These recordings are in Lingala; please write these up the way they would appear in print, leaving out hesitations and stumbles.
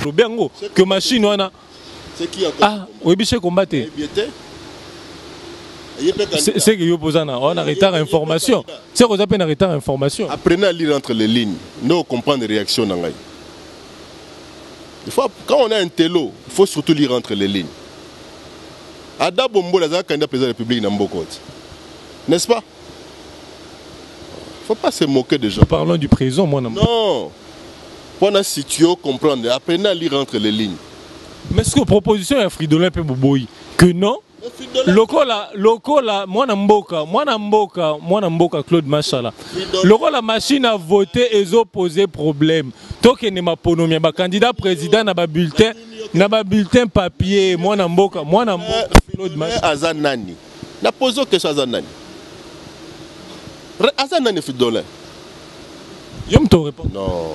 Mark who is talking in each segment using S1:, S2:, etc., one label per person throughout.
S1: Lobengo que machine wana.
S2: C'est qui a
S1: Ah, oui biche combattre. C'est que yo posana, on a retard information. C'est qu'on appelle un retard information.
S2: Apprenez à lire entre les lignes. Nous comprendre les réactions d'Angaï. Il faut, quand on a un télo, il faut surtout lire entre les lignes. Ada Bombo, la candidat président de la République n'a pas. N'est-ce pas? Il ne faut pas se moquer des gens.
S1: Parlons du présent, moi.
S2: Non. Pour nous situer, comprendre. Apprenez à lire entre les lignes.
S1: Mais ce que proposition est Fridolin et Boboy, que non? Lokola, moi Mboka, Claude Machala. Lokola machine à voter et opposer problème. Tant que n'est ma ponomia, ba candidat président n'a pas bulletin papier. Moi Mboka, Claude Machala.
S2: Azanani. Na pose question Azanani. Azanani Fridolin.
S1: Yom te répond.
S2: Non.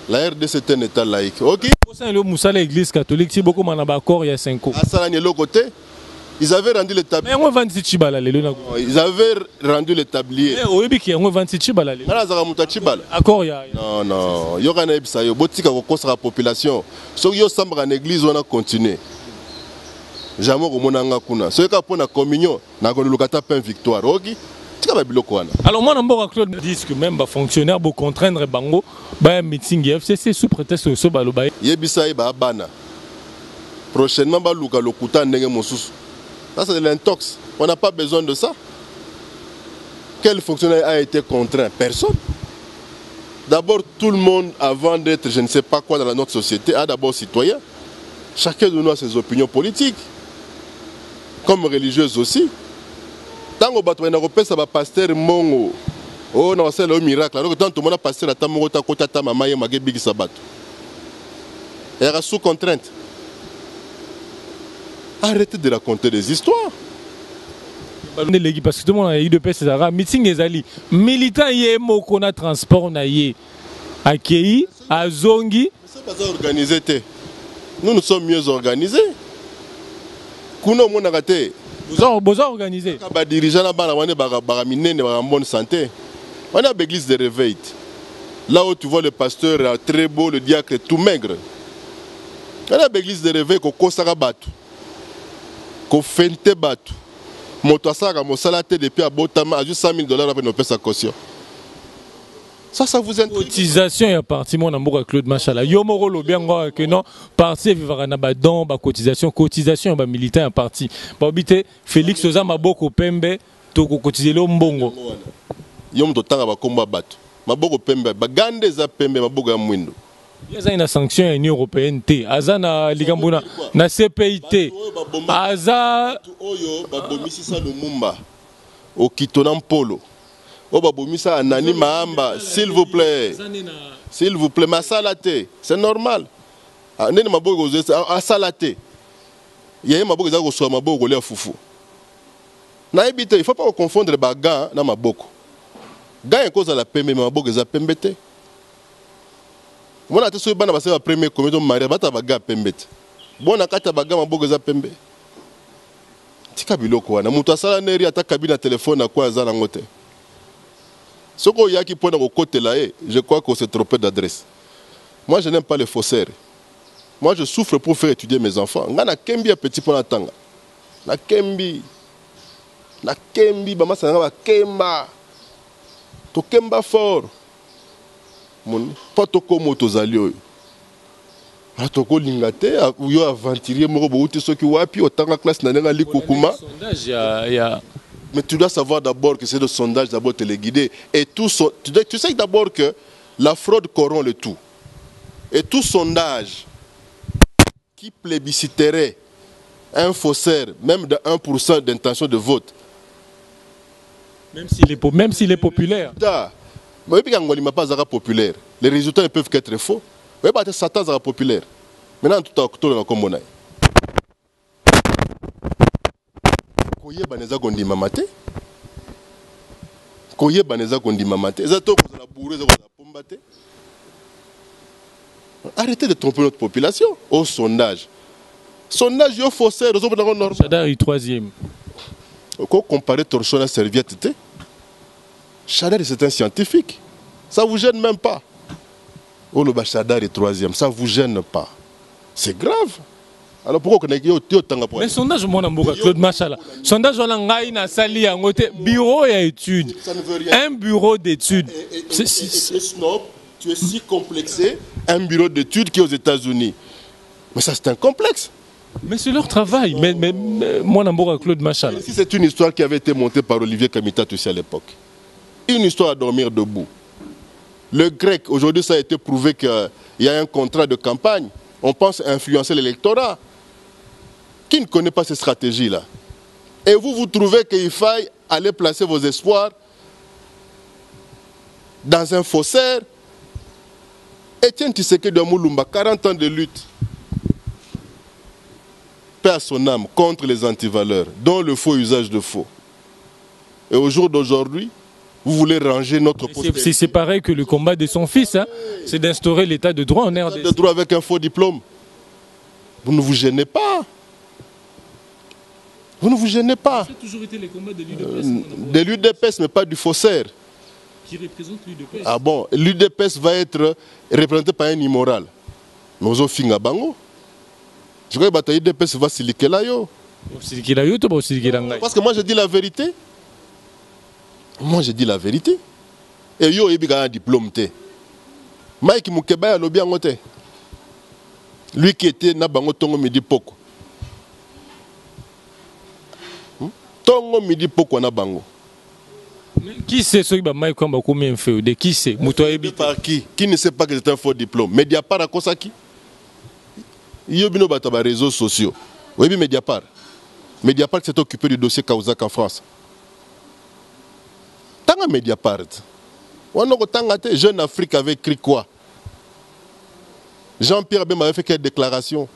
S2: La RDC c'est un état laïque. Ok.
S1: Le Moussa l'église catholique, si beaucoup m'en a d'accord il y a 5 ans.
S2: À Salani, l'autre côté, ils avaient rendu le tablier.
S1: Mais on va Chibala.
S2: Ils avaient rendu le tablier.
S1: Mais au Ebiki, on va Chibala. Accord, il y a.
S2: Non. Il y aura un ébisa. Il y a botika qui la population. Si il y a en église, on a continué. Jamais au monanga kuna. Si il y a pour la communion, on a une victoire. Ok.
S1: Alors moi, Claude dit que même les fonctionnaires vont contraindre Bango un meeting FCC sous prétexte de ce balobaye.
S2: Prochainement, ça c'est de l'intox. On n'a pas besoin de ça. Quel fonctionnaire a été contraint? Personne. D'abord, tout le monde, avant d'être je ne sais pas quoi dans notre société, a d'abord citoyen. Chacun de nous a ses opinions politiques, comme religieuses aussi. Tant que tu as un pasteur mongo, oh non, c'est le miracle. Alors que tant que tu as un pasteur à ta mort, tu as ta maman, tu as un big sabat. Il y a sous contrainte. Arrêtez de raconter des histoires.
S1: Parce que tout le monde a eu de paix, c'est ça. Meeting les alliés. Militants, il y a un transport, à Kei, à Zongi.
S2: C'est pas organisé. Nous sommes mieux organisés. Kuno mon arrêté.
S1: Besoin organisé.
S2: Les dirigeants en bonne santé. On a l'église de réveil. Là où tu vois le pasteur très beau, le diacre tout maigre. On a l'église de réveil qu'on consacre batu. Qu'on fente batu. Motoasaka, mon salaté depuis à Botama à juste $100 000 après nos sa caution. Ça vous intéresse.
S1: Cotisation est parti mon amour Claude Machala. Yomoro lo bien que non parti vivra na ba don ba cotisation ba militant parti. Ba obité Félix Oza maboko pembe to ko cotiser lo mbongo.
S2: Yom to tanga ba komba bato. Maboko pembe ba gande za pembe maboko ya mwindo.
S1: Il y a une sanction à l'Union européenne. Azana Ligambuna na CPIT. Aza
S2: oyo ba bomisi sa lumumba. O kitona polo. Obabomisa anani maamba, s'il vous plaît. S'il vous plaît, ma salate, c'est normal. Nene maboko a salate. Yé maboko za ko so maboko le fufu. Na ebite, il faut pas confondre baga na maboko. Ga cause la pembe maboko za pembete. Mona te so bana basa premier comité mariage bata baga pembete. Bona kata baga maboko za pembe. Tika biloko wana mutu asala neri ata kabina téléphone na kwa za ngote. Ce qu'il y a qui point au côté là, je crois qu'on s'est trompé d'adresse. Moi, je n'aime pas les faussaires. Moi, je souffre pour faire étudier mes enfants. Je suis Kembi un petit peu tanga. Na Kembi, bama ça na Kemba. To Kemba fort. Mon pas to comme to zalio. A to ko lingate, yo aventurier mo bo uti soki wapi otanga classe na nga likukuma.
S1: Sondage ya.
S2: Mais tu dois savoir d'abord que c'est le sondage d'abord téléguidé. Et tout tu sais d'abord que la fraude corrompt le tout. Et tout sondage qui plébisciterait un faussaire, même de 1% d'intention de vote.
S1: Même s'il est populaire.
S2: Populaire. Les résultats ne peuvent qu'être faux. Satan sera populaire. Maintenant, tout le monde est koyeba neza kondima mate zato ko la bourrée za ko pomba te. Arrêtez de tromper notre population au sondage yo faussaire aux autres normal.
S1: Chadar est troisième.
S2: Quand comparer torchon à serviette te Chadar c'est un scientifique, ça vous gêne même pas. ou le Bachadar est troisième, ça ne vous gêne pas. C'est grave. Alors pourquoi on a autant de
S1: mais sondage mon amboka Claude Machala. Sondage on a ngai na sali ya ngote bureau et études.
S2: Ça ne veut rien.
S1: Un bureau d'études.
S2: Tu es snob, tu es si complexé, un bureau d'études qui est aux États-Unis. Mais ça c'est un complexe.
S1: Mais c'est leur travail. Mais mon amboka Claude Machala.
S2: Si c'est une histoire qui avait été montée par Olivier Kamitat aussi à l'époque. Une histoire à dormir debout. Le grec, aujourd'hui ça a été prouvé qu'il y a un contrat de campagne. On pense influencer l'électorat. Qui ne connaît pas ces stratégies-là? Et vous trouvez qu'il faille aller placer vos espoirs dans un faussaire? Etienne Tshisekedi de Moulumba, 40 ans de lutte. Paix à son âme contre les antivaleurs, dont le faux usage de faux. Et au jour d'aujourd'hui, vous voulez ranger notre postérité.
S1: C'est pareil que le combat de son fils, hein. C'est d'instaurer l'état de droit en RDC.
S2: L'état de droit avec un faux diplôme. Vous ne vous gênez pas. Vous ne vous gênez pas.
S1: Ça a toujours été les combats de l'UDPS.
S2: De l'UDPS, mais pas du faussaire.
S1: Qui représente l'UDPS.
S2: Ah bon, l'UDPS va être représenté par un immoral. Mais aux finga bango. Je crois que l'UDPS va s'iliquer là. Parce que moi je dis la vérité. Moi je dis la vérité. Et yo il a un diplôme. Mike Mukeba a lobby en côté. Lui qui était na bango tongo midi poko. Tongo midi poko na bango.
S1: Qui c'est ce qui va Mike Kamba combien fait? Qui c'est?
S2: Par qui? Qui ne sait pas que c'est un faux diplôme? Mediapart à Kosaki. Il y a des réseaux sociaux. Oui, mais Mediapart. Mediapart s'est occupé du dossier Kaouzak en France. Tanga Mediapart. On a Jeune Afrique avait écrit quoi? Jean-Pierre Bem avait fait quelle déclaration?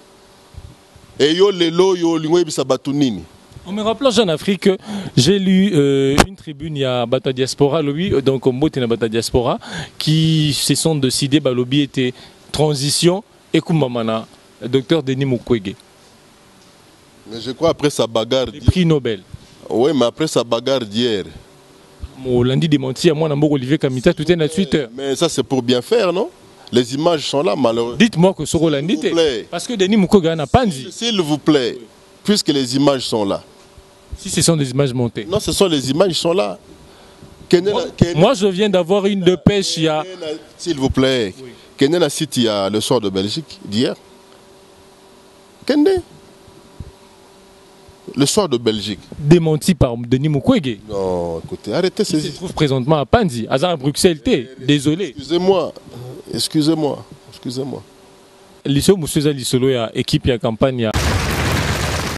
S2: Et yo lelo yo lingwe bisabatunini.
S1: En me rappelant Jeune Afrique, j'ai lu une tribune il y a Bata Diaspora, lobby, donc Mbote Bata Diaspora, qui se sont décidés, le lobby était transition et Koumamana, docteur Denis Mukwege.
S2: Mais je crois après sa bagarre.
S1: Le prix Nobel.
S2: Oui, mais après sa bagarre d'hier.
S1: Mon lundi démenti à moi, Olivier Kamita, tout est dans Twitter.
S2: Mais ça c'est pour bien faire, non? Les images sont là, malheureusement.
S1: Dites-moi que ce Rolandi, parce que Denis Mukwege n'a pas dit.
S2: S'il vous plaît, puisque les images sont là.
S1: Si ce sont des images montées.
S2: Non, ce sont les images qui sont là.
S1: Moi, je viens d'avoir une de pêche.
S2: S'il vous plaît. Oui. Kende a cité il y a le soir de Belgique d'hier. Kende. Le soir de Belgique.
S1: Démenti par Denis Mukwege.
S2: Non, écoutez, arrêtez ces...
S1: Il se trouve présentement à Panzi, à Bruxelles. Désolé.
S2: Excusez-moi. Excusez-moi. Excusez-moi.
S1: Lycée Moussouza Lissolo, il y a équipe, il y a campagne.